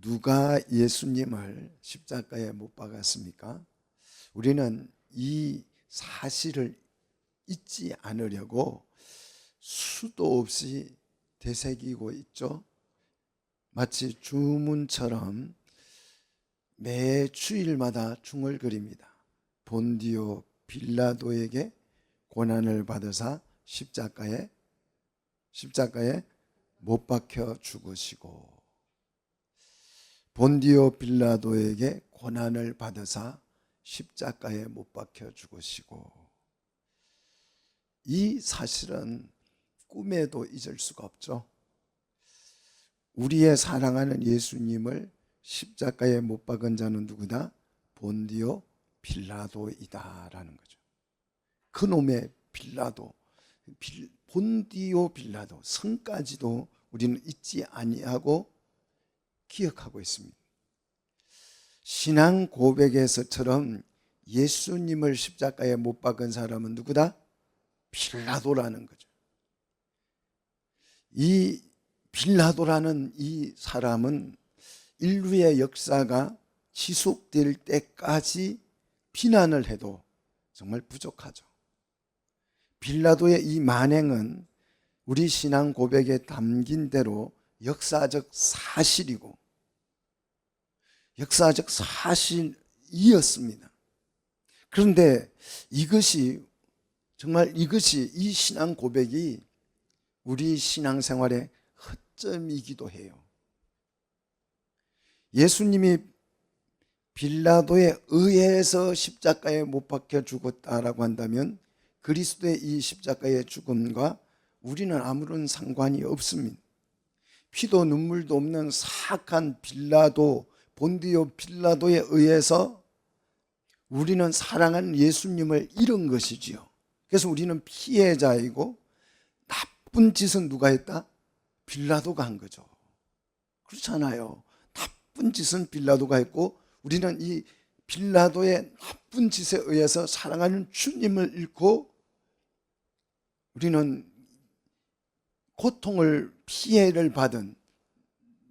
누가 예수님을 십자가에 못 박았습니까? 우리는 이 사실을 잊지 않으려고 수도 없이 되새기고 있죠. 마치 주문처럼 매 주일마다 중얼거립니다. 본디오 빌라도에게 고난을 받으사 십자가에 못 박혀 죽으시고, 본디오 빌라도에게 고난을 받으사 십자가에 못 박혀 죽으시고, 이 사실은 꿈에도 잊을 수가 없죠. 우리의 사랑하는 예수님을 십자가에 못 박은 자는 누구다? 본디오 빌라도이다라는 거죠. 그놈의 빌라도, 본디오 빌라도 성까지도 우리는 잊지 아니하고 기억하고 있습니다. 신앙 고백에서처럼 예수님을 십자가에 못 박은 사람은 누구다? 빌라도라는 거죠. 이 빌라도라는 이 사람은 인류의 역사가 지속될 때까지 비난을 해도 정말 부족하죠. 빌라도의 이 만행은 우리 신앙 고백에 담긴 대로 역사적 사실이고 역사적 사실이었습니다. 그런데 이것이 이 신앙 고백이 우리 신앙생활의 허점이기도 해요. 예수님이 빌라도에 의해서 십자가에 못 박혀 죽었다라고 한다면 그리스도의 이 십자가의 죽음과 우리는 아무런 상관이 없습니다. 피도 눈물도 없는 사악한 빌라도, 본디오 빌라도에 의해서 우리는 사랑하는 예수님을 잃은 것이지요. 그래서 우리는 피해자이고 나쁜 짓은 누가 했다? 빌라도가 한 거죠. 그렇잖아요. 나쁜 짓은 빌라도가 했고 우리는 이 빌라도의 나쁜 짓에 의해서 사랑하는 주님을 잃고 우리는 고통을, 피해를 받은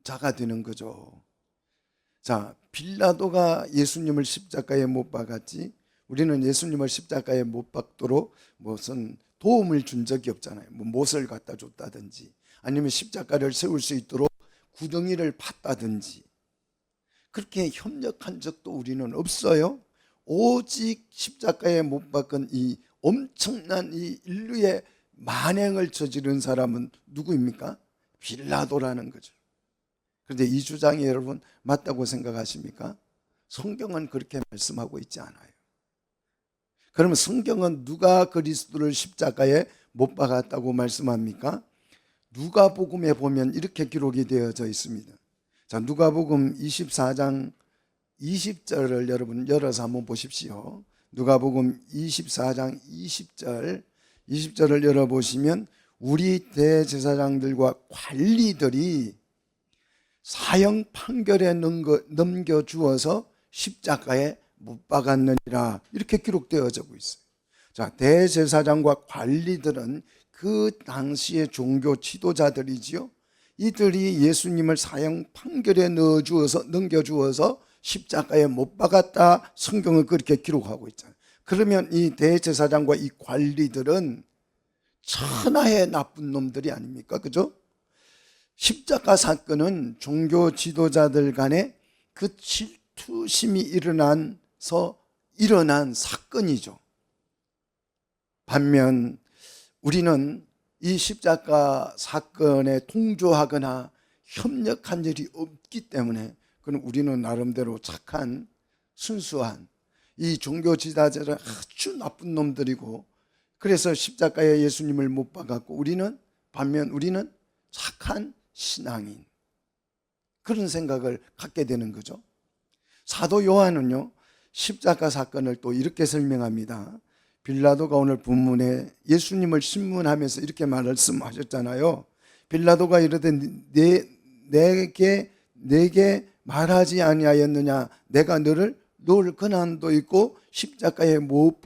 자가 되는 거죠. 자, 빌라도가 예수님을 십자가에 못 박았지 우리는 예수님을 십자가에 못 박도록 무슨 도움을 준 적이 없잖아요. 뭐 못을 갖다 줬다든지 아니면 십자가를 세울 수 있도록 구덩이를 팠다든지 그렇게 협력한 적도 우리는 없어요. 오직 십자가에 못 박은 이 엄청난 이 인류의 만행을 저지른 사람은 누구입니까? 빌라도라는 거죠. 그런데 이 주장이 여러분 맞다고 생각하십니까? 성경은 그렇게 말씀하고 있지 않아요. 그러면 성경은 누가 그리스도를 십자가에 못 박았다고 말씀합니까? 누가복음에 보면 이렇게 기록이 되어져 있습니다. 자, 누가복음 24장 20절을 여러분 열어서 한번 보십시오. 누가복음 24장 20절을 열어보시면 우리 대제사장들과 관리들이 사형 판결에 넘겨주어서 십자가에 못 박았느니라 이렇게 기록되어져 있어요. 자, 대제사장과 관리들은 그 당시의 종교 지도자들이지요. 이들이 예수님을 사형 판결에 넘겨주어서 십자가에 못 박았다. 성경은 그렇게 기록하고 있잖아요. 그러면 이 대제사장과 이 관리들은 천하의 나쁜 놈들이 아닙니까? 그죠? 십자가 사건은 종교 지도자들 간에 그 질투심이 일어난 사건이죠. 반면 우리는 이 십자가 사건에 동조하거나 협력한 일이 없기 때문에 그럼 우리는 나름대로 착한 순수한 이 종교 지도자들은 아주 나쁜 놈들이고 그래서 십자가에 예수님을 못 박았고 반면 우리는 착한 신앙인 그런 생각을 갖게 되는 거죠. 사도 요한은요 십자가 사건을 또 이렇게 설명합니다. 빌라도가 오늘 본문에 예수님을 신문하면서 이렇게 말씀하셨잖아요. 빌라도가 이르되 내게 말하지 아니하였느냐? 내가 너를 놓을 권한도 있고 십자가에 못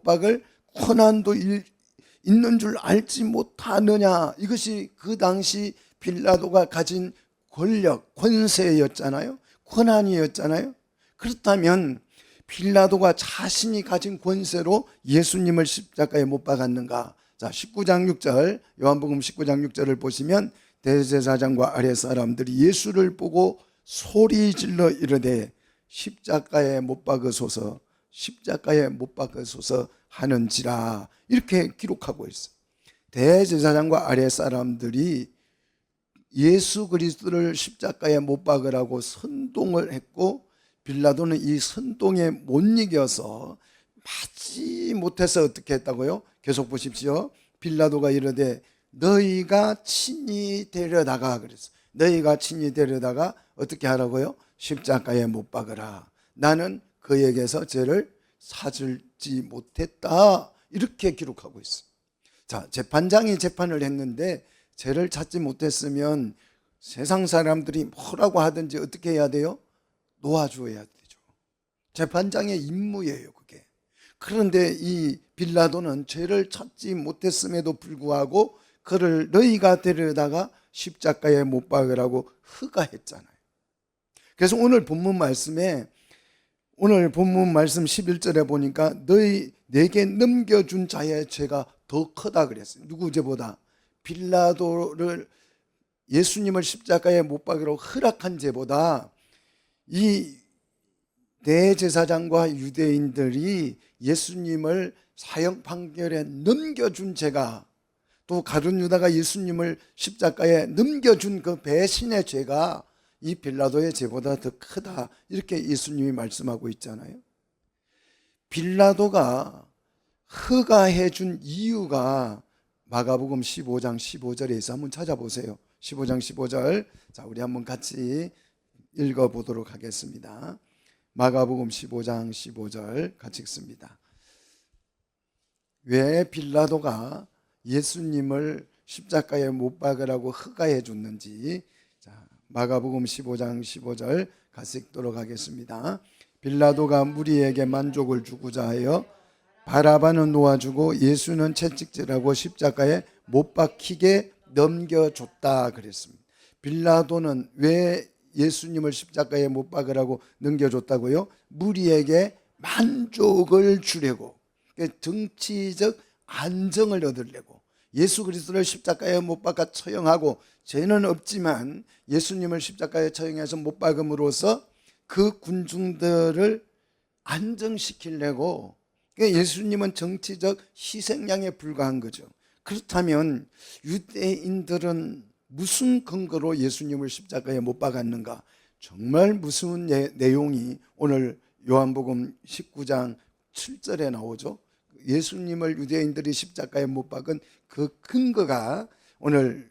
박을 권한도 있는 줄 알지 못하느냐? 이것이 그 당시 빌라도가 가진 권력, 권세였잖아요. 권한이었잖아요. 그렇다면 빌라도가 자신이 가진 권세로 예수님을 십자가에 못 박았는가? 자, 19장 6절, 요한복음 19장 6절을 보시면 대제사장과 아랫 사람들이 예수를 보고 소리 질러 이르되 십자가에 못 박으소서, 십자가에 못 박으소서 하는지라, 이렇게 기록하고 있어요. 대제사장과 아랫 사람들이 예수 그리스도를 십자가에 못 박으라고 선동을 했고, 빌라도는 이 선동에 못 이겨서 맞지 못해서 어떻게 했다고요? 계속 보십시오. 빌라도가 이르되 너희가 친히 데려다가, 그랬어. 너희가 친히 데려다가 어떻게 하라고요? 십자가에 못 박으라. 나는 그에게서 죄를 사줄지 못했다. 이렇게 기록하고 있어. 자, 재판장이 재판을 했는데 죄를 찾지 못했으면 세상 사람들이 뭐라고 하든지 어떻게 해야 돼요? 놓아줘야 되죠. 재판장의 임무예요, 그게. 그런데 이 빌라도는 죄를 찾지 못했음에도 불구하고 그를 너희가 데려다가 십자가에 못 박으라고 허가했잖아요. 그래서 오늘 본문 말씀 11절에 보니까 내게 넘겨준 자의 죄가 더 크다 그랬어요. 누구 죄보다? 빌라도를 예수님을 십자가에 못 박으라고 허락한 죄보다 이 대제사장과 유대인들이 예수님을 사형 판결에 넘겨준 죄가, 또 가룟 유다가 예수님을 십자가에 넘겨준 그 배신의 죄가 이 빌라도의 죄보다 더 크다, 이렇게 예수님이 말씀하고 있잖아요. 빌라도가 허가해 준 이유가 마가복음 15장 15절에 있어. 한번 찾아보세요. 15장 15절. 자, 우리 한번 같이 읽어보도록 하겠습니다. 마가복음 15장 15절 같이 읽습니다. 왜 빌라도가 예수님을 십자가에 못 박으라고 허가해 줬는지, 자, 마가복음 15장 15절 같이 읽도록 하겠습니다. 빌라도가 무리에게 만족을 주고자 하여 바라바는 놓아주고 예수는 채찍질하고 십자가에 못 박히게 넘겨줬다 그랬습니다. 빌라도는 왜 예수님을 십자가에 못 박으라고 넘겨줬다고요? 무리에게 만족을 주려고, 정치적 안정을 얻으려고. 예수 그리스도를 십자가에 못 박아 처형하고 죄는 없지만 예수님을 십자가에 처형해서 못 박음으로써 그 군중들을 안정시키려고. 예수님은 정치적 희생양에 불과한 거죠. 그렇다면 유대인들은 무슨 근거로 예수님을 십자가에 못 박았는가? 정말 무서운 내용이 오늘 요한복음 19장 7절에 나오죠. 예수님을 유대인들이 십자가에 못 박은 그 근거가 오늘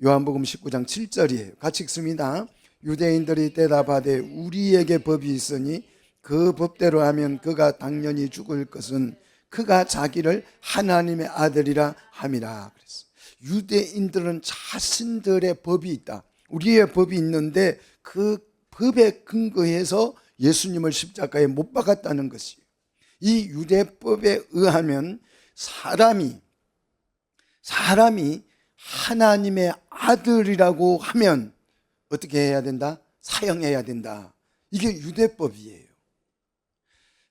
요한복음 19장 7절이에요. 같이 읽습니다. 유대인들이 대답하되 우리에게 법이 있으니 그 법대로 하면 그가 당연히 죽을 것은 그가 자기를 하나님의 아들이라 함이라 그랬어요. 유대인들은 자신들의 법이 있다. 우리의 법이 있는데 그 법에 근거해서 예수님을 십자가에 못 박았다는 것이에요. 이 유대법에 의하면 사람이 하나님의 아들이라고 하면 어떻게 해야 된다? 사형해야 된다. 이게 유대법이에요.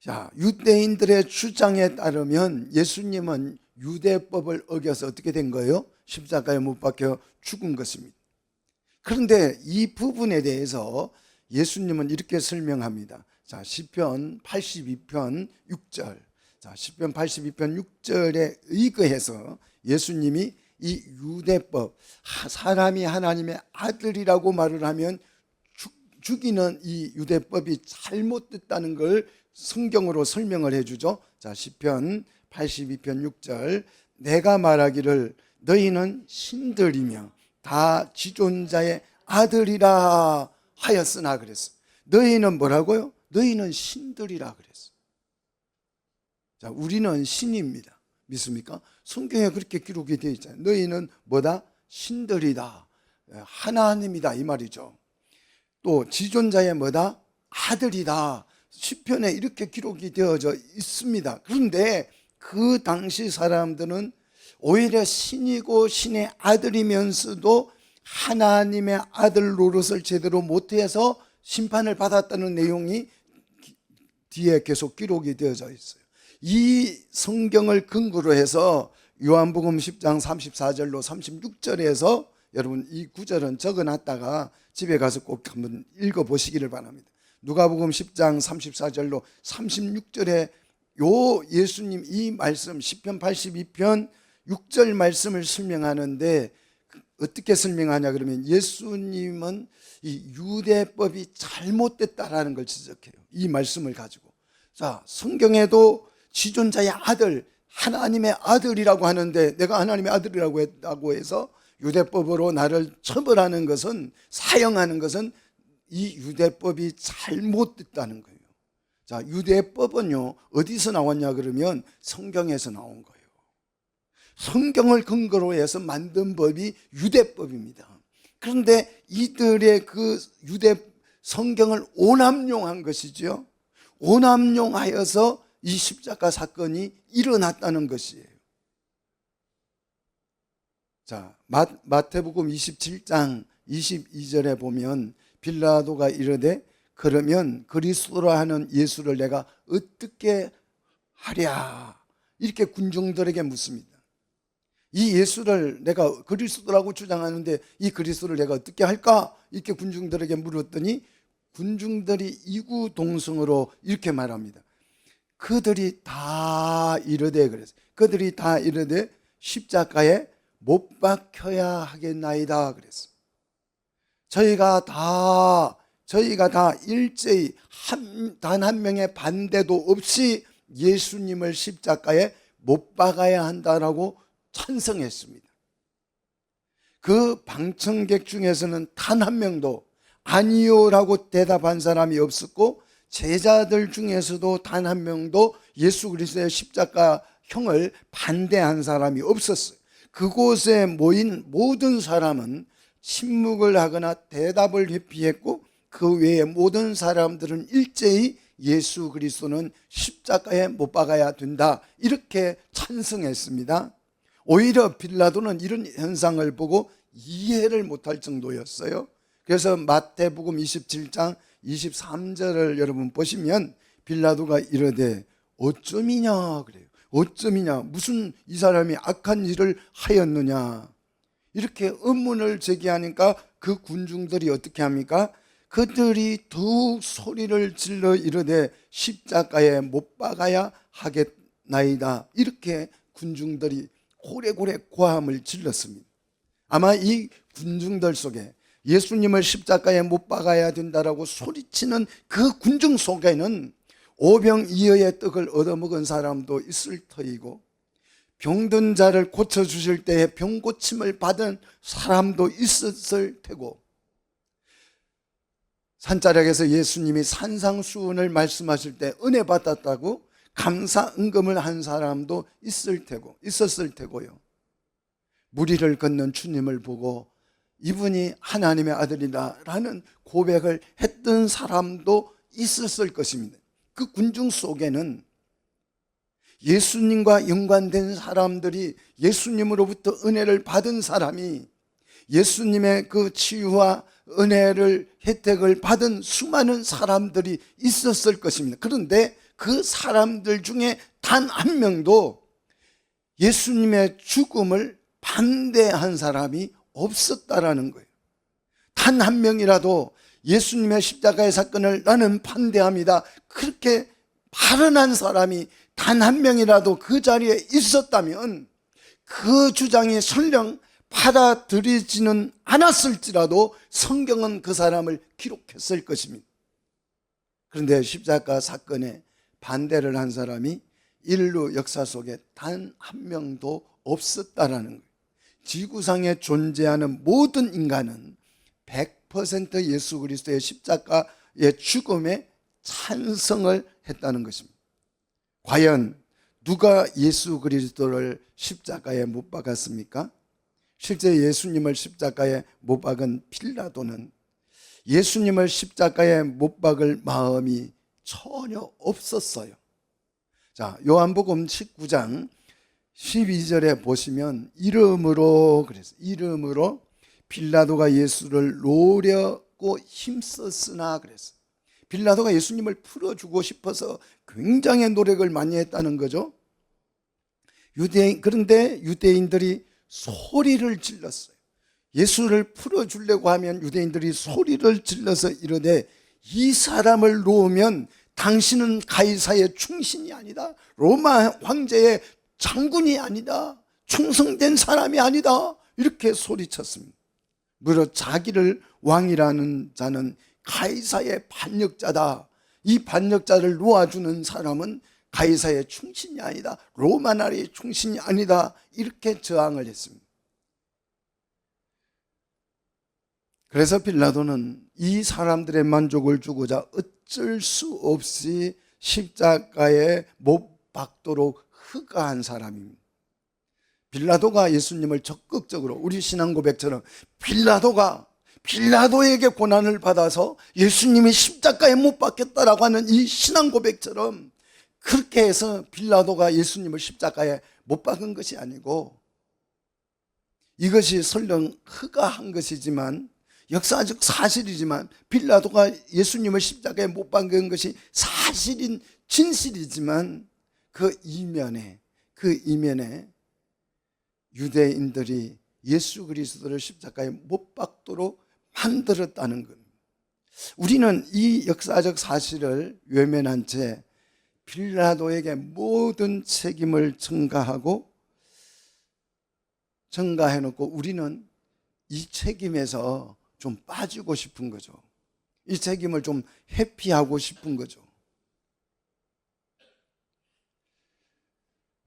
자, 유대인들의 주장에 따르면 예수님은 유대법을 어겨서 어떻게 된 거예요? 십자가에 못 박혀 죽은 것입니다. 그런데 이 부분에 대해서 예수님은 이렇게 설명합니다. 자, 시편 82편 6절. 자, 시편 82편 6절에 의거해서 예수님이 이 유대법, 사람이 하나님의 아들이라고 말을 하면 죽이는 이 유대법이 잘못됐다는 걸 성경으로 설명을 해주죠. 자, 시편 82편 6절. 내가 말하기를 너희는 신들이며 다 지존자의 아들이라 하였으나 그랬어. 너희는 뭐라고요? 너희는 신들이라 그랬어. 자, 우리는 신입니다. 믿습니까? 성경에 그렇게 기록이 되어 있잖아요. 너희는 뭐다? 신들이다. 하나님이다 이 말이죠. 또 지존자의 뭐다? 아들이다. 시편에 이렇게 기록이 되어져 있습니다. 그런데 그 당시 사람들은 오히려 신이고 신의 아들이면서도 하나님의 아들 노릇을 제대로 못해서 심판을 받았다는 내용이 뒤에 계속 기록이 되어져 있어요. 이 성경을 근거로 해서 요한복음 10장 34절로 36절에서 여러분 이 구절은 적어놨다가 집에 가서 꼭 한번 읽어보시기를 바랍니다. 누가복음 10장 34절로 36절에 요 예수님 이 말씀 시편 82편 6절 말씀을 설명하는데 어떻게 설명하냐 그러면 예수님은 이 유대법이 잘못됐다라는 걸 지적해요. 이 말씀을 가지고. 자, 성경에도 지존자의 아들, 하나님의 아들이라고 하는데 내가 하나님의 아들이라고 했다고 해서 유대법으로 나를 처벌하는 것은, 사형하는 것은 이 유대법이 잘못됐다는 거예요. 자, 유대법은요 어디서 나왔냐 그러면 성경에서 나온 거예요. 성경을 근거로 해서 만든 법이 유대법입니다. 그런데 이들의 그 유대 성경을 오남용한 것이죠. 오남용하여서 이 십자가 사건이 일어났다는 것이에요. 자, 마태복음 27장 22절에 보면 빌라도가 이르되 그러면 그리스도라 하는 예수를 내가 어떻게 하랴 이렇게 군중들에게 묻습니다. 이 예수를 내가 그리스도라고 주장하는데 이 그리스도를 내가 어떻게 할까? 이렇게 군중들에게 물었더니 군중들이 이구동성으로 이렇게 말합니다. 그들이 다 이르되 그랬어요. 그들이 다 이르되 십자가에 못 박혀야 하겠나이다 그랬어요. 저희가 다 일제히 단 한 명의 반대도 없이 예수님을 십자가에 못 박아야 한다라고 찬성했습니다. 그 방청객 중에서는 단 한 명도 아니요라고 대답한 사람이 없었고 제자들 중에서도 단 한 명도 예수 그리스도의 십자가형을 반대한 사람이 없었어요. 그곳에 모인 모든 사람은 침묵을 하거나 대답을 회피했고 그 외에 모든 사람들은 일제히 예수 그리스도는 십자가에 못 박아야 된다 이렇게 찬성했습니다. 오히려 빌라도는 이런 현상을 보고 이해를 못할 정도였어요. 그래서 마태복음 27장 23절을 여러분 보시면 빌라도가 이르되 어쩌미냐 그래요. 어쩌미냐, 무슨 이 사람이 악한 일을 하였느냐 이렇게 의문을 제기하니까 그 군중들이 어떻게 합니까? 그들이 더욱 소리를 질러 이르되 십자가에 못 박아야 하겠나이다 이렇게 군중들이 고래고래 고함을 질렀습니다. 아마 이 군중들 속에 예수님을 십자가에 못 박아야 된다라고 소리치는 그 군중 속에는 오병이어의 떡을 얻어먹은 사람도 있을 터이고 병든 자를 고쳐주실 때에 병고침을 받은 사람도 있었을 테고 산자락에서 예수님이 산상수훈을 말씀하실 때 은혜 받았다고 감사응금을 한 사람도 있었을 테고요. 무리를 걷는 주님을 보고 이분이 하나님의 아들이다라는 고백을 했던 사람도 있었을 것입니다. 그 군중 속에는 예수님과 연관된 사람들이 예수님으로부터 은혜를 받은 사람이 예수님의 그 치유와 은혜를 혜택을 받은 수많은 사람들이 있었을 것입니다. 그런데 그 사람들 중에 단 한 명도 예수님의 죽음을 반대한 사람이 없었다라는 거예요. 단 한 명이라도 예수님의 십자가의 사건을 나는 반대합니다 그렇게 발언한 사람이 단 한 명이라도 그 자리에 있었다면 그 주장이 설령 받아들이지는 않았을지라도 성경은 그 사람을 기록했을 것입니다. 그런데 십자가 사건에 반대를 한 사람이 인류 역사 속에 단 한 명도 없었다라는 거예요. 지구상에 존재하는 모든 인간은 100% 예수 그리스도의 십자가의 죽음에 찬성을 했다는 것입니다. 과연 누가 예수 그리스도를 십자가에 못 박았습니까? 실제 예수님을 십자가에 못 박은 빌라도는 예수님을 십자가에 못 박을 마음이 전혀 없었어요. 자, 요한복음 19장 12절에 보시면 이름으로 빌라도가 예수를 놓으려고 힘썼으나 그랬어요. 빌라도가 예수님을 풀어주고 싶어서 굉장히 노력을 많이 했다는 거죠. 그런데 유대인들이 소리를 질렀어요. 예수를 풀어주려고 하면 유대인들이 소리를 질러서 이르되 이 사람을 놓으면 당신은 가이사의 충신이 아니다, 로마 황제의 장군이 아니다, 충성된 사람이 아니다, 이렇게 소리쳤습니다. 무려 자기를 왕이라는 자는 가이사의 반역자다, 이 반역자를 놓아주는 사람은 가이사의 충신이 아니다, 로마 나라의 충신이 아니다, 이렇게 저항을 했습니다. 그래서 빌라도는 이 사람들의 만족을 주고자 어쩔 수 없이 십자가에 못 박도록 허가한 사람입니다. 빌라도가 예수님을 적극적으로, 우리 신앙 고백처럼 빌라도에게 고난을 받아서 예수님이 십자가에 못 박혔다라고 하는 이 신앙 고백처럼 그렇게 해서 빌라도가 예수님을 십자가에 못 박은 것이 아니고, 이것이 설령 허가한 것이지만, 역사적 사실이지만, 빌라도가 예수님을 십자가에 못 박은 것이 사실인 진실이지만, 그 이면에 유대인들이 예수 그리스도를 십자가에 못 박도록 만들었다는 것. 우리는 이 역사적 사실을 외면한 채 빌라도에게 모든 책임을 전가해놓고 우리는 이 책임에서 좀 빠지고 싶은 거죠. 이 책임을 좀 회피하고 싶은 거죠.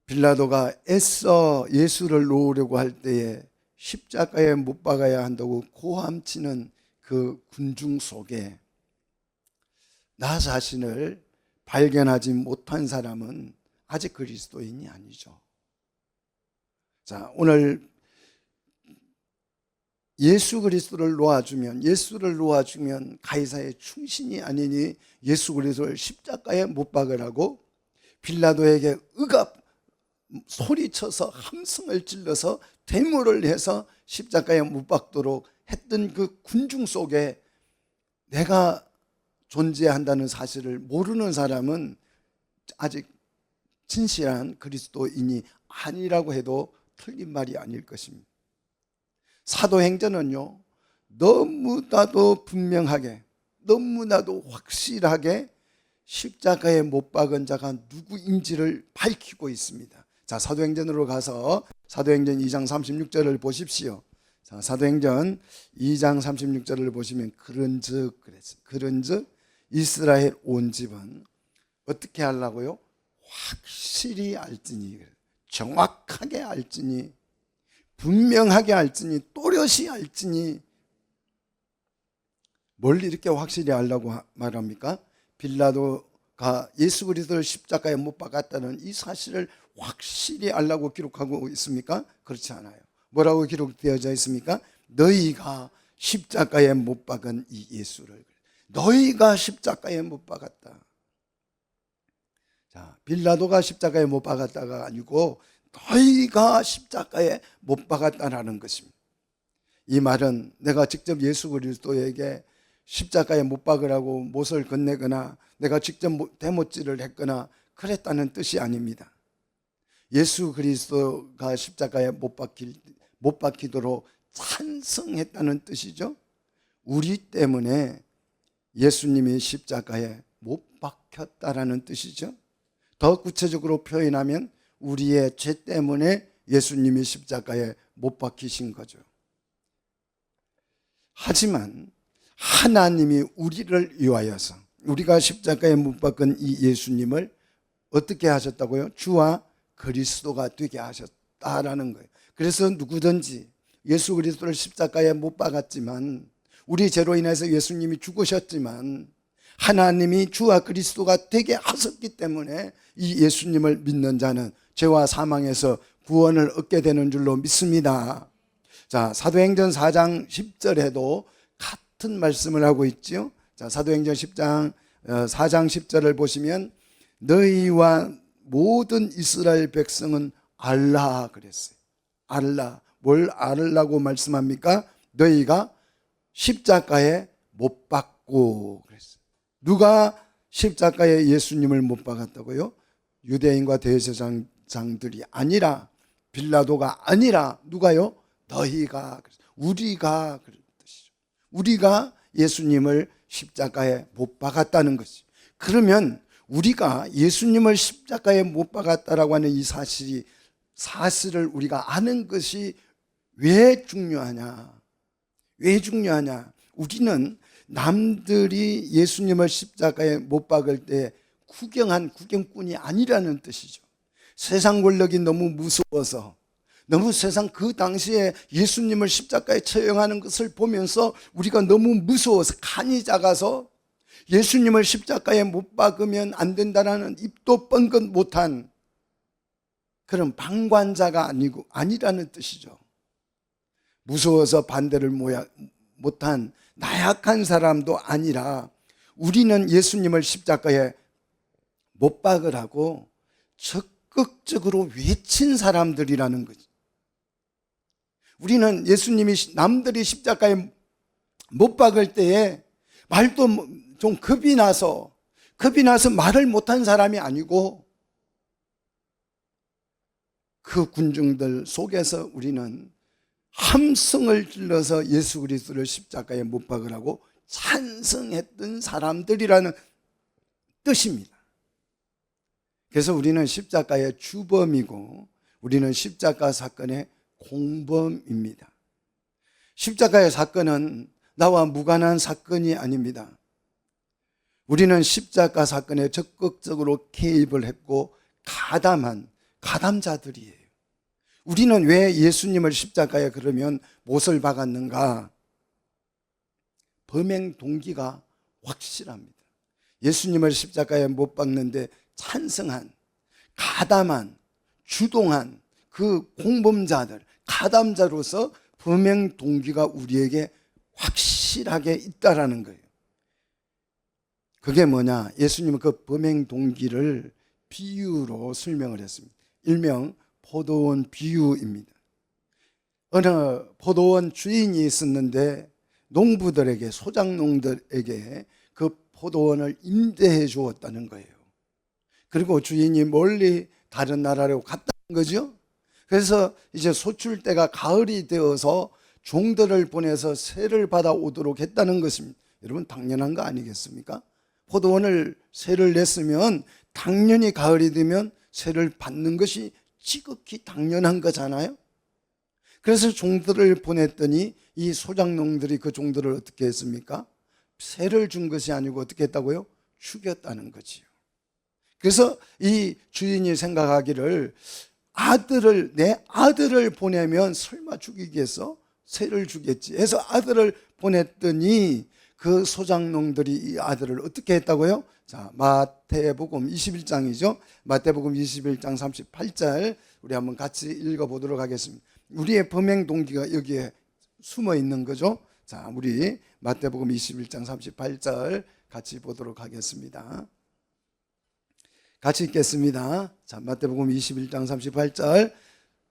빌라도가 애써 예수를 놓으려고 할 때에 십자가에 못 박아야 한다고 고함치는 그 군중 속에 나 자신을 발견하지 못한 사람은 아직 그리스도인이 아니죠. 자, 오늘 예수를 놓아주면 가이사의 충신이 아니니 예수 그리스도를 십자가에 못 박으라고 빌라도에게 소리쳐서 함성을 찔러서 데모를 해서 십자가에 못 박도록 했던 그 군중 속에 내가 존재한다는 사실을 모르는 사람은 아직 진실한 그리스도인이 아니라고 해도 틀린 말이 아닐 것입니다. 사도행전은요, 너무나도 분명하게, 너무나도 확실하게 십자가에 못 박은 자가 누구인지를 밝히고 있습니다. 자, 사도행전으로 가서 사도행전 2장 36절을 보십시오. 자, 사도행전 2장 36절을 보시면 그런즉 그랬어요. 그런즉 이스라엘 온 집은 어떻게 하려고요? 확실히 알지니, 정확하게 알지니, 분명하게 알지니, 또렷이 알지니. 뭘 이렇게 확실히 알라고 말합니까? 빌라도가 예수 그리스도를 십자가에 못 박았다는 이 사실을 확실히 알라고 기록하고 있습니까? 그렇지 않아요. 뭐라고 기록되어져 있습니까? 너희가 십자가에 못 박은 이 예수를, 너희가 십자가에 못 박았다. 자, 빌라도가 십자가에 못 박았다가 아니고 너희가 십자가에 못 박았다라는 것입니다. 이 말은 내가 직접 예수 그리스도에게 십자가에 못 박으라고 못을 건네거나 내가 직접 대못질을 했거나 그랬다는 뜻이 아닙니다. 예수 그리스도가 십자가에 못 박히도록 찬성했다는 뜻이죠. 우리 때문에 예수님이 십자가에 못 박혔다라는 뜻이죠. 더 구체적으로 표현하면 우리의 죄 때문에 예수님이 십자가에 못 박히신 거죠. 하지만 하나님이 우리를 위하여서 우리가 십자가에 못 박은 이 예수님을 어떻게 하셨다고요? 주와 그리스도가 되게 하셨다라는 거예요. 그래서 누구든지 예수 그리스도를 십자가에 못 박았지만, 우리 죄로 인해서 예수님이 죽으셨지만 하나님이 주와 그리스도가 되게 하셨기 때문에 이 예수님을 믿는 자는 죄와 사망에서 구원을 얻게 되는 줄로 믿습니다. 자, 사도행전 4장 10절에도 같은 말씀을 하고 있죠. 자, 사도행전 4장 10절을 보시면 너희와 모든 이스라엘 백성은 알라 그랬어요. 알라. 뭘 알라고 말씀합니까? 너희가 십자가에 못 박고 그랬어요. 누가 십자가에 예수님을 못 박았다고요? 유대인과 대제사장들이 아니라, 빌라도가 아니라 누가요? 너희가, 우리가, 그런 뜻이죠. 우리가 예수님을 십자가에 못 박았다는 것이. 그러면 우리가 예수님을 십자가에 못 박았다라고 하는 이 사실을 우리가 아는 것이 왜 중요하냐? 왜 중요하냐? 우리는 남들이 예수님을 십자가에 못 박을 때 구경한 구경꾼이 아니라는 뜻이죠. 세상 권력이 너무 무서워서, 너무 세상 그 당시에 예수님을 십자가에 처형하는 것을 보면서 우리가 너무 무서워서, 간이 작아서 예수님을 십자가에 못 박으면 안 된다라는 입도 뻥긋 못한 그런 방관자가 아니라는 뜻이죠. 무서워서 반대를 못한 나약한 사람도 아니라, 우리는 예수님을 십자가에 못 박으라고 적극적으로 외친 사람들이라는 거지. 우리는 예수님이 남들이 십자가에 못 박을 때에 말도 좀 겁이 나서 말을 못한 사람이 아니고, 그 군중들 속에서 우리는 함성을 질러서 예수 그리스도를 십자가에 못 박으라고 찬성했던 사람들이라는 뜻입니다. 그래서 우리는 십자가의 주범이고, 우리는 십자가 사건의 공범입니다. 십자가의 사건은 나와 무관한 사건이 아닙니다. 우리는 십자가 사건에 적극적으로 개입을 했고 가담한 가담자들이에요. 우리는 왜 예수님을 십자가에 그러면 못을 박았는가? 범행 동기가 확실합니다. 예수님을 십자가에 못 박는데 찬성한, 가담한, 주동한 그 공범자들, 가담자로서 범행 동기가 우리에게 확실하게 있다라는 거예요. 그게 뭐냐? 예수님은 그 범행 동기를 비유로 설명을 했습니다. 일명 포도원 비유입니다. 어느 포도원 주인이 있었는데 농부들에게, 소작농들에게 그 포도원을 임대해 주었다는 거예요. 그리고 주인이 멀리 다른 나라로 갔다는 거죠. 그래서 이제 소출 때가 가을이 되어서 종들을 보내서 세를 받아오도록 했다는 것입니다. 여러분, 당연한 거 아니겠습니까? 포도원을 세를 냈으면 당연히 가을이 되면 세를 받는 것이 지극히 당연한 거잖아요. 그래서 종들을 보냈더니 이 소작농들이 그 종들을 어떻게 했습니까? 세를 준 것이 아니고 어떻게 했다고요? 죽였다는 거지요. 그래서 이 주인이 생각하기를, 내 아들을 보내면 설마 죽이겠어? 세를 주겠지 해서 아들을 보냈더니 그 소작농들이 이 아들을 어떻게 했다고요? 자, 마태복음 21장이죠. 마태복음 21장 38절 우리 한번 같이 읽어보도록 하겠습니다. 우리의 범행 동기가 여기에 숨어 있는 거죠. 자, 우리 마태복음 21장 38절 같이 보도록 하겠습니다. 같이 읽겠습니다. 자, 마태복음 21장 38절.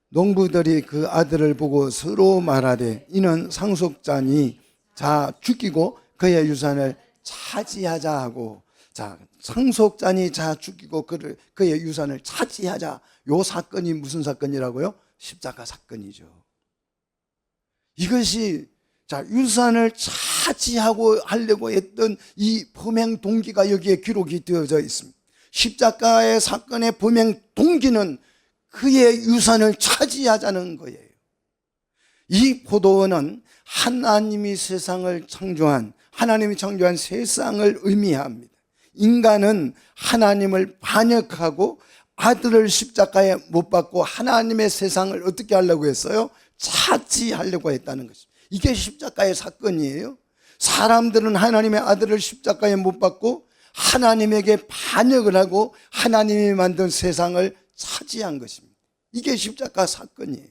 농부들이 그 아들을 보고 서로 말하되, 이는 상속자니 자 죽이고 그의 유산을 차지하자 하고. 자, 상속자니 자 죽이고 그의 유산을 차지하자. 요 사건이 무슨 사건이라고요? 십자가 사건이죠. 이것이, 자, 유산을 차지하고 하려고 했던 이 범행 동기가 여기에 기록이 되어져 있습니다. 십자가의 사건의 범행 동기는 그의 유산을 차지하자는 거예요. 이 포도원은 하나님이 창조한 세상을 의미합니다. 인간은 하나님을 반역하고 아들을 십자가에 못 박고 하나님의 세상을 어떻게 하려고 했어요? 차지하려고 했다는 것입니다. 이게 십자가의 사건이에요. 사람들은 하나님의 아들을 십자가에 못 박고 하나님에게 반역을 하고 하나님이 만든 세상을 차지한 것입니다. 이게 십자가 사건이에요.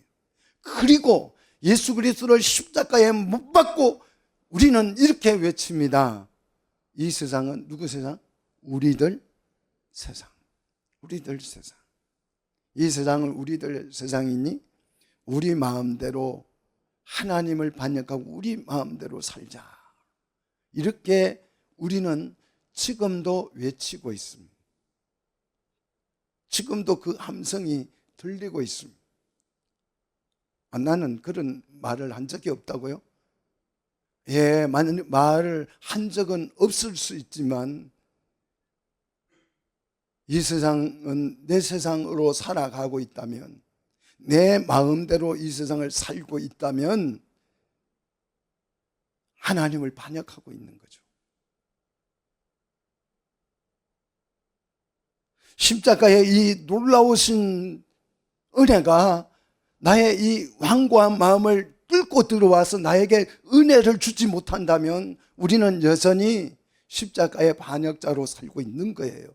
그리고 예수 그리스도를 십자가에 못 박고 우리는 이렇게 외칩니다. 이 세상은 누구 세상? 우리들 세상. 우리들 세상. 이 세상은 우리들 세상이니 우리 마음대로 하나님을 반역하고 우리 마음대로 살자. 이렇게 우리는 지금도 외치고 있습니다. 지금도 그 함성이 들리고 있습니다. 나는 그런 말을 한 적이 없다고요? 예, 말을 한 적은 없을 수 있지만 이 세상은 내 세상으로 살아가고 있다면, 내 마음대로 이 세상을 살고 있다면 하나님을 반역하고 있는 거죠. 십자가의 이 놀라우신 은혜가 나의 이 완고한 마음을 뚫고 들어와서 나에게 은혜를 주지 못한다면 우리는 여전히 십자가의 반역자로 살고 있는 거예요.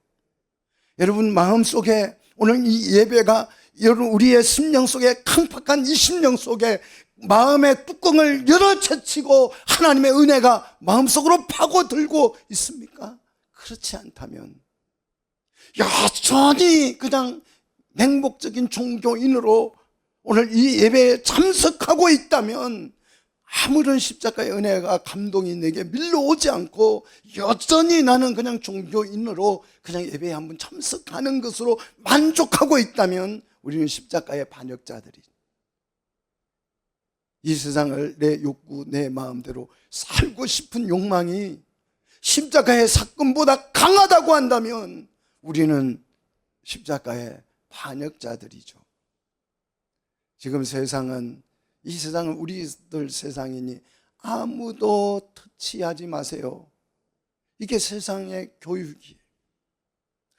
여러분 마음속에 오늘 이 예배가 여러분 우리의 심령 속에, 강팍한 이 심령 속에 마음의 뚜껑을 열어젖히고 하나님의 은혜가 마음속으로 파고들고 있습니까? 그렇지 않다면 여전히 그냥 맹목적인 종교인으로 오늘 이 예배에 참석하고 있다면 아무런 십자가의 은혜가, 감동이 내게 밀려오지 않고 여전히 나는 그냥 종교인으로 그냥 예배에 한번 참석하는 것으로 만족하고 있다면 우리는 십자가의 반역자들이, 이 세상을 내 욕구, 내 마음대로 살고 싶은 욕망이 십자가의 사건보다 강하다고 한다면 우리는 십자가의 반역자들이죠. 지금 세상은, 이 세상은 우리들 세상이니 아무도 터치하지 마세요. 이게 세상의 교육이에요.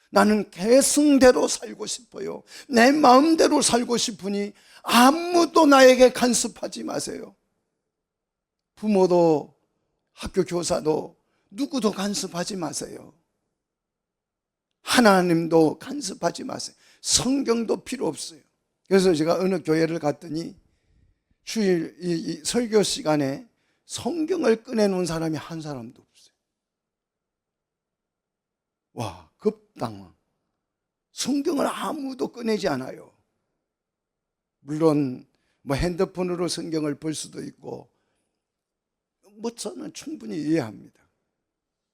나는 개성대로 살고 싶어요. 내 마음대로 살고 싶으니 아무도 나에게 간섭하지 마세요. 부모도 학교 교사도 누구도 간섭하지 마세요. 하나님도 간섭하지 마세요. 성경도 필요 없어요. 그래서 제가 어느 교회를 갔더니 주일 이 설교 시간에 성경을 꺼내놓은 사람이 한 사람도 없어요. 와, 급당황. 성경을 아무도 꺼내지 않아요. 물론 뭐 핸드폰으로 성경을 볼 수도 있고 뭐 저는 충분히 이해합니다.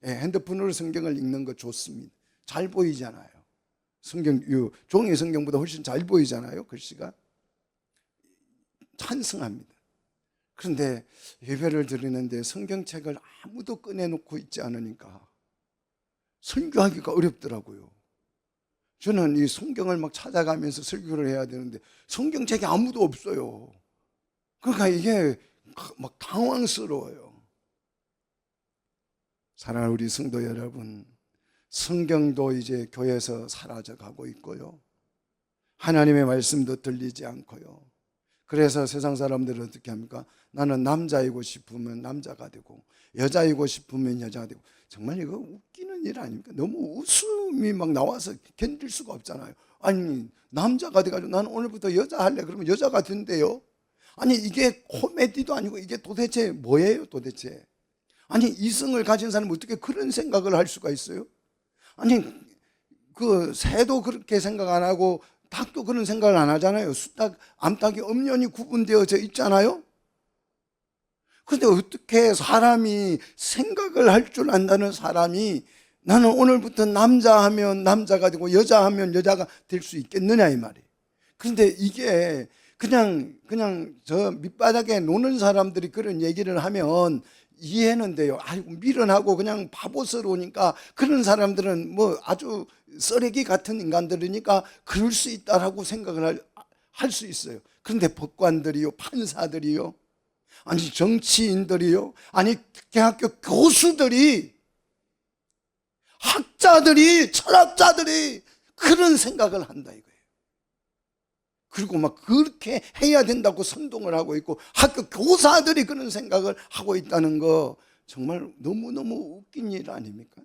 예, 핸드폰으로 성경을 읽는 거 좋습니다. 잘 보이잖아요. 종이 성경보다 훨씬 잘 보이잖아요. 글씨가. 찬성합니다. 그런데 예배를 드리는데 성경책을 아무도 꺼내놓고 있지 않으니까 설교하기가 어렵더라고요. 저는 이 성경을 막 찾아가면서 설교를 해야 되는데 성경책이 아무도 없어요. 그러니까 이게 막 당황스러워요. 사랑하는 우리 성도 여러분, 성경도 이제 교회에서 사라져가고 있고요. 하나님의 말씀도 들리지 않고요. 그래서 세상 사람들은 어떻게 합니까? 나는 남자이고 싶으면 남자가 되고 여자이고 싶으면 여자가 되고. 정말 이거 웃기는 일 아닙니까? 너무 웃음이 막 나와서 견딜 수가 없잖아요. 아니 남자가 돼가지고 나는 오늘부터 여자 할래 그러면 여자가 된대요. 아니 이게 코미디도 아니고 이게 도대체 뭐예요 도대체? 아니 이성을 가진 사람은 어떻게 그런 생각을 할 수가 있어요? 아니 그 새도 그렇게 생각 안 하고 닭도 그런 생각을 안 하잖아요. 수탉, 암탉이 엄연히 구분되어져 있잖아요. 그런데 어떻게 사람이 생각을 할 줄 안다는 사람이 나는 오늘부터 남자 하면 남자가 되고 여자 하면 여자가 될 수 있겠느냐 이 말이에요. 그런데 이게 그냥 저 밑바닥에 노는 사람들이 그런 얘기를 하면 이해는 돼요. 아이고 미련하고 그냥 바보스러우니까 그런 사람들은 뭐 아주 쓰레기 같은 인간들이니까 그럴 수 있다라고 생각을 할 수 있어요. 그런데 법관들이요, 판사들이요, 아니 정치인들이요, 아니 대학교 교수들이, 학자들이, 철학자들이 그런 생각을 한다 이거예요. 그리고 막 그렇게 해야 된다고 선동을 하고 있고 학교 교사들이 그런 생각을 하고 있다는 거 정말 너무너무 웃긴 일 아닙니까?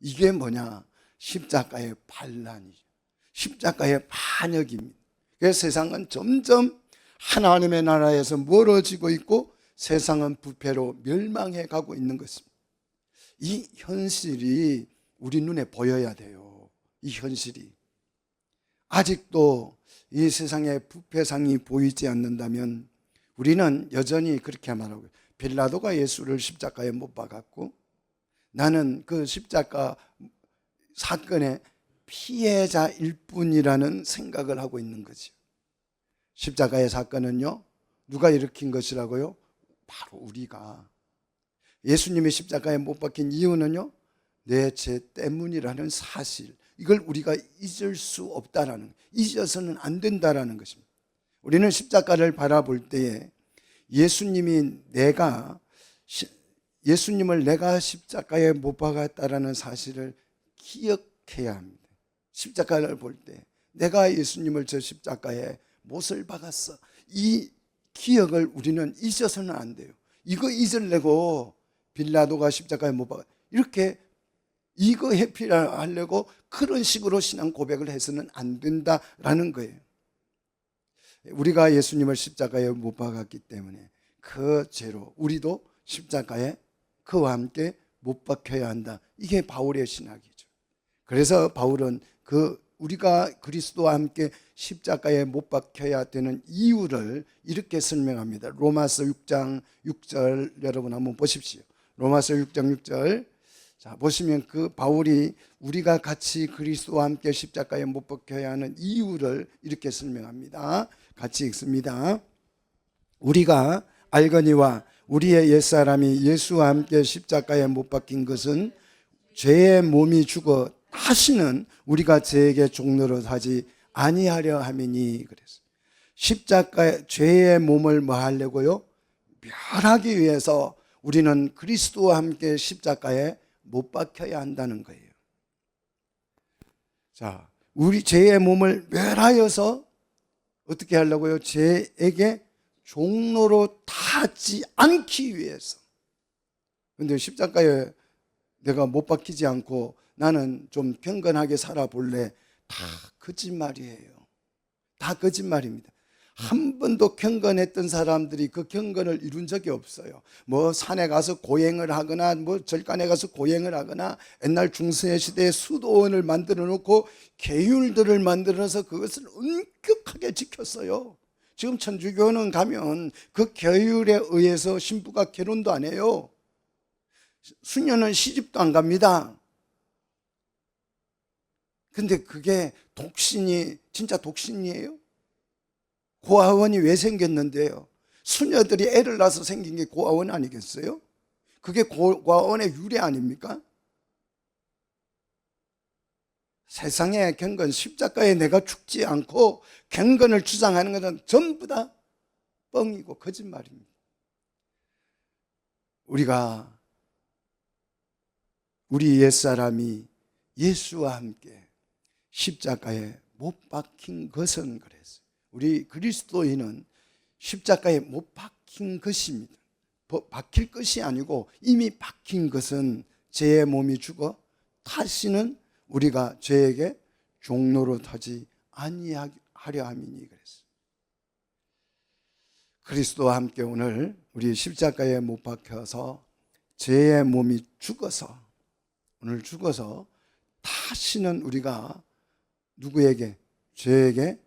이게 뭐냐? 십자가의 반란이죠. 십자가의 반역입니다. 그래서 세상은 점점 하나님의 나라에서 멀어지고 있고 세상은 부패로 멸망해 가고 있는 것입니다. 이 현실이 우리 눈에 보여야 돼요. 이 현실이. 아직도 이 세상의 부패상이 보이지 않는다면 우리는 여전히 그렇게 말하고, 빌라도가 예수를 십자가에 못 박았고 나는 그 십자가 사건의 피해자일 뿐이라는 생각을 하고 있는 거죠. 십자가의 사건은요, 누가 일으킨 것이라고요? 바로 우리가. 예수님이 십자가에 못 박힌 이유는요, 내 죄 때문이라는 사실, 이걸 우리가 잊을 수 없다라는, 잊어서는 안 된다라는 것입니다. 우리는 십자가를 바라볼 때에 예수님을 내가 십자가에 못 박았다라는 사실을 기억해야 합니다. 십자가를 볼 때 내가 예수님을 저 십자가에 못을 박았어, 이 기억을 우리는 잊어서는 안 돼요. 이거 잊으려고 빌라도가 십자가에 못 박았, 이렇게 이거 회피하려고 그런 식으로 신앙 고백을 해서는 안 된다라는 거예요. 우리가 예수님을 십자가에 못 박았기 때문에 그 죄로 우리도 십자가에 그와 함께 못 박혀야 한다. 이게 바울의 신학이죠. 그래서 바울은 우리가 그리스도와 함께 십자가에 못 박혀야 되는 이유를 이렇게 설명합니다. 로마서 6장 6절 여러분 한번 보십시오. 로마서 6장 6절. 자, 보시면 그 바울이 우리가 같이 그리스도와 함께 십자가에 못 박혀야 하는 이유를 이렇게 설명합니다. 같이 읽습니다. 우리가 알거니와 우리의 옛사람이 예수와 함께 십자가에 못 박힌 것은 죄의 몸이 죽어 다시는 우리가 죄에게 종노릇 하지 아니하려 함이니. 그래서 십자가에 죄의 몸을 뭐 하려고요? 멸하기 위해서 우리는 그리스도와 함께 십자가에 못 박혀야 한다는 거예요. 자, 우리 죄의 몸을 멸하여서 어떻게 하려고요? 죄에게 종로로 타지 않기 위해서. 근데 십자가에 내가 못 박히지 않고 나는 좀 경건하게 살아볼래, 다 거짓말이에요. 다 거짓말입니다. 한 번도 경건했던 사람들이 그 경건을 이룬 적이 없어요. 뭐 산에 가서 고행을 하거나 뭐 절간에 가서 고행을 하거나 옛날 중세 시대에 수도원을 만들어 놓고 계율들을 만들어서 그것을 엄격하게 지켰어요. 지금 천주교는 가면 그 계율에 의해서 신부가 결혼도 안 해요. 수녀는 시집도 안 갑니다. 근데 그게 독신이 진짜 독신이에요? 고아원이 왜 생겼는데요? 수녀들이 애를 낳아서 생긴 게 고아원 아니겠어요? 그게 고아원의 유래 아닙니까? 세상의 경건, 십자가에 내가 죽지 않고 경건을 주장하는 것은 전부 다 뻥이고 거짓말입니다. 우리 옛사람이 예수와 함께 십자가에 못 박힌 것은 그랬어요. 우리 그리스도인은 십자가에 못 박힌 것입니다. 박힐 것이 아니고 이미 박힌 것은 죄의 몸이 죽어 다시는 우리가 죄에게 종노릇하지 아니하려 함이니. 그랬어요. 그리스도와 함께 오늘 우리 십자가에 못 박혀서 죄의 몸이 죽어서, 오늘 죽어서 다시는 우리가 누구에게, 죄에게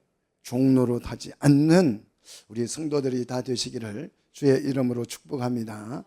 종노릇하지 않는 우리 성도들이 다 되시기를 주의 이름으로 축복합니다.